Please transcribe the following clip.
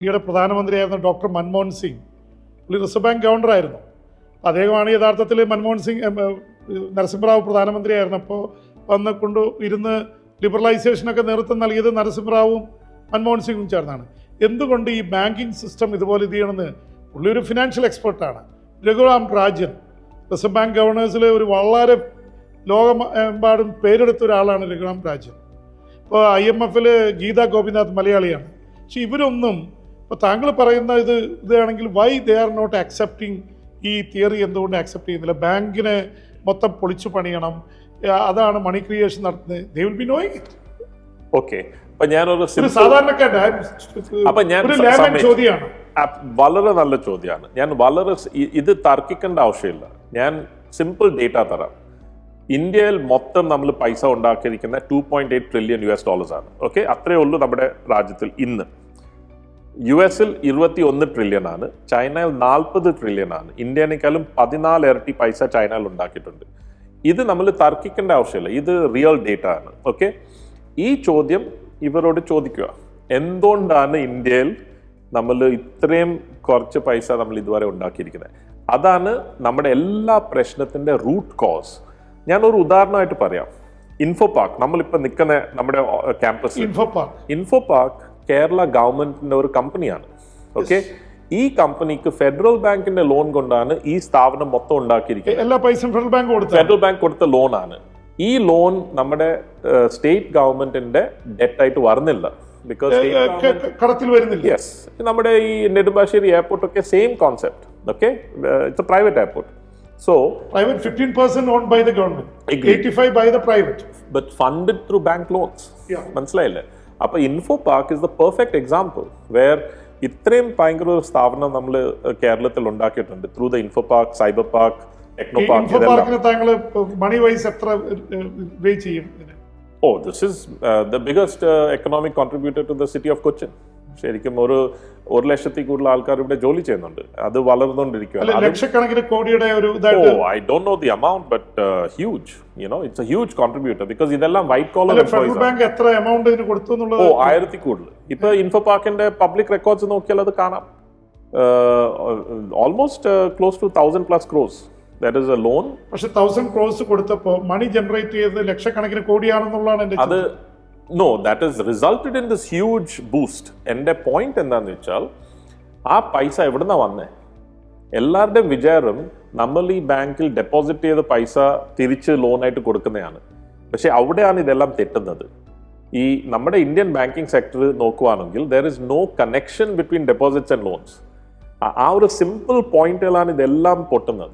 ഇന്ത്യയുടെ പ്രധാനമന്ത്രിയായിരുന്ന ഡോക്ടർ മൻമോഹൻ സിംഗ്, പുള്ളി റിസർവ് ബാങ്ക് ഗവർണറായിരുന്നു. അദ്ദേഹമാണ് യഥാർത്ഥത്തിൽ മൻമോഹൻ സിംഗ് നരസിംഹറാവു പ്രധാനമന്ത്രിയായിരുന്നപ്പോൾ കൊണ്ട് ഇരുന്ന് ലിബറലൈസേഷനൊക്കെ നേതൃത്വം നൽകിയത് നരസിംഹറാവും മൻമോഹൻ സിംഗും ചേർന്നാണ്. എന്തുകൊണ്ട് ഈ ബാങ്കിങ് സിസ്റ്റം ഇതുപോലെ ഇത് ചെയ്യണമെന്ന് പുള്ളി ഒരു ഫിനാൻഷ്യൽ എക്സ്പെർട്ടാണ്. രഘുറാം രാജൻ റിസർവ് ബാങ്ക് ഗവർണേഴ്സിൽ ഒരു വളരെ ലോകമെമ്പാടും പേരെടുത്ത ഒരാളാണ് രഘുറാം രാജൻ. ഇപ്പോൾ IMF ഗീതാ ഗോപിനാഥ് മലയാളിയാണ്. പക്ഷെ ഇവരൊന്നും ഇപ്പോൾ താങ്കൾ പറയുന്ന ഇതാണെങ്കിൽ why they are not accepting ഈ തിയറി എന്തുകൊണ്ട് അക്സെപ്റ്റ് ചെയ്യുന്നില്ല? ബാങ്കിനെ മൊത്തം പൊളിച്ചു പണിയണം, അതാണ് മണി ക്രിയേഷൻ നടത്തുന്നത്. They will be knowing it. Okay, അപ്പൊ ഞാനൊരു ചോദ്യമാണ്. വളരെ നല്ല ചോദ്യമാണ്. ഇത് തർക്കിക്കേണ്ട ആവശ്യമില്ല. ഞാൻ സിമ്പിൾ ഡേറ്റ തരാം. ഇന്ത്യയിൽ മൊത്തം നമ്മൾ പൈസ ഉണ്ടാക്കിയിരിക്കുന്ന $2.8 ട്രില്യൺ ആണ്. ഓക്കെ, അത്രയേ ഉള്ളൂ നമ്മുടെ രാജ്യത്തിൽ ഇന്ന്. US 21 ട്രില്യൺ ആണ്, ചൈനയിൽ 40 ട്രില്യൺ ആണ്. ഇന്ത്യനേക്കാളും 14 ഇരട്ടി പൈസ ചൈനയിൽ ഉണ്ടാക്കിയിട്ടുണ്ട്. ഇത് നമ്മൾ തർക്കിക്കേണ്ട ആവശ്യമില്ല, ഇത് റിയൽ ഡേറ്റ ആണ്. ഓക്കെ, ഈ ചോദ്യം ഇവരോട് ചോദിക്കുക, എന്തുകൊണ്ടാണ് ഇന്ത്യയിൽ നമ്മൾ ഇത്രയും കുറച്ച് പൈസ നമ്മൾ ഇതുവരെ ഉണ്ടാക്കിയിരിക്കുന്നത്? അതാണ് നമ്മുടെ എല്ലാ പ്രശ്നത്തിന്റെ റൂട്ട് കോസ്. ഞാനൊരു ഉദാഹരണമായിട്ട് പറയാം. ഇൻഫോ പാർക്ക്, നമ്മളിപ്പോൾ നിൽക്കുന്ന നമ്മുടെ ക്യാമ്പസ് ഇൻഫോ പാർക്ക് കേരള ഗവൺമെന്റിന്റെ ഒരു കമ്പനിയാണ്. ഓക്കെ, ഈ കമ്പനിക്ക് ഫെഡറൽ ബാങ്കിന്റെ ലോൺ കൊണ്ടാണ് ഈ സ്ഥാപനം മൊത്തം ഉണ്ടാക്കിയിരിക്കുന്നത്. എല്ലാ പൈസയും ഫെഡറൽ ബാങ്ക് കൊടുത്ത ലോൺ ആണ്. ഈ ലോൺ നമ്മുടെ സ്റ്റേറ്റ് ഗവൺമെന്റിന്റെ ഡെറ്റ് ആയിട്ട് വരുന്നില്ല. യെസ്, നമ്മുടെ ഈ നെടുമ്പാശ്ശേരി എയർപോർട്ട് ഒക്കെ same concept. Okay, it's A private airport. So private 15% owned by the government, 85% by the private, but funded through bank loans. മനസ്സിലായില്ലേ? അപ്പൊ Infopark is the perfect example where ഇത്രയും ഭയങ്കര ഒരു സ്ഥാപനം നമ്മൾ കേരളത്തിൽ ഉണ്ടാക്കിയിട്ടുണ്ട് through the Infopark, Cyberpark, Technopark. താങ്കൾ മണി വൈസ് എത്ര പേ ചെയ്യും? This is the biggest economic contributor to the city of Cochin. ശരിക്കും ഒരു ലക്ഷത്തിൽ കൂടുതൽ ആൾക്കാർ ഇവിടെ ജോലി ചെയ്യുന്നുണ്ട്. അത് വളർന്നുകൊണ്ടിരിക്കുകയാണ്. ലക്ഷക്കണക്കിന് കോടിയുടെ ഒരു I don't know the amount, but huge. It's a huge contributor because ഇതെല്ലാം വൈറ്റ് കോളർ ഫെഡറൽ ബാങ്ക് എത്ര എമൗണ്ട് ഇതിന് കൊടുത്തു എന്നുള്ളത് 1000 കൂടുതൽ. ഇപ്പൊ ഇൻഫോ പാർക്കിന്റെ പബ്ലിക് റെക്കോർഡ്സ് നോക്കിയാൽ അത് കാണാം. Almost close to 1000+ crores. That is a loan. പക്ഷെ 1000 crores കൊടുത്തപ്പോൾ മണി ജനറേറ്റ് ചെയ്തത് ലക്ഷക്കണക്കിന് കോടിയാണെന്നുള്ളതാണ് എന്റെ അത്. No, that has resulted in this huge boost. എൻ്റെ പോയിന്റ് എന്താണെന്ന് വെച്ചാൽ, ആ പൈസ എവിടുന്നാ വന്നേ? എല്ലാവരുടെയും വിചാരം നമ്മൾ ഈ ബാങ്കിൽ ഡെപ്പോസിറ്റ് ചെയ്ത പൈസ തിരിച്ച് ലോണായിട്ട് കൊടുക്കുന്നതാണ്. പക്ഷെ അവിടെയാണ് ഇതെല്ലാം തെറ്റുന്നത്. ഈ നമ്മുടെ ഇന്ത്യൻ ബാങ്കിങ് സെക്ടർ നോക്കുവാണെങ്കിൽ there is no connection between deposits and loans. ആ ഒരു സിമ്പിൾ പോയിന്റിലാണ് ഇതെല്ലാം പൊട്ടുന്നത്.